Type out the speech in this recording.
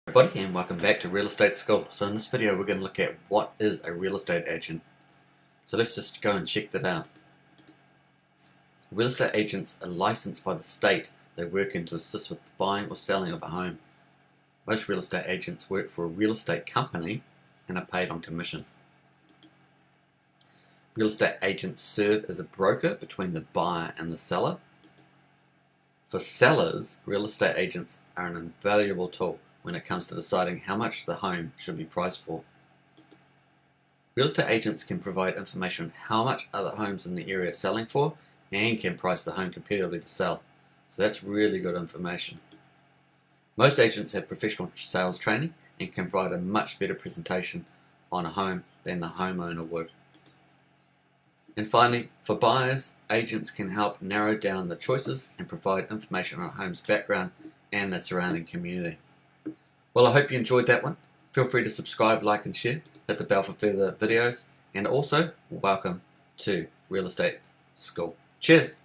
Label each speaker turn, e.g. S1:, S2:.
S1: Everybody, and welcome back to Real Estate School. So in this video we're going to look at what is a real estate agent. So let's just go and check that out. Real estate agents are licensed by the state they work in to assist with the buying or selling of a home. Most real estate agents work for a real estate company and are paid on commission. Real estate agents serve as a broker between the buyer and the seller. For sellers, real estate agents are an invaluable tool when it comes to deciding how much the home should be priced for. Real estate agents can provide information on how much other homes in the area are selling for and can price the home competitively to sell. So that's really good information. Most agents have professional sales training and can provide a much better presentation on a home than the homeowner would. And finally, for buyers, agents can help narrow down the choices and provide information on a home's background and the surrounding community. Well, I hope you enjoyed that one. Feel free to subscribe, like and share. Hit the bell for further videos. And also, welcome to Real Estate School. Cheers!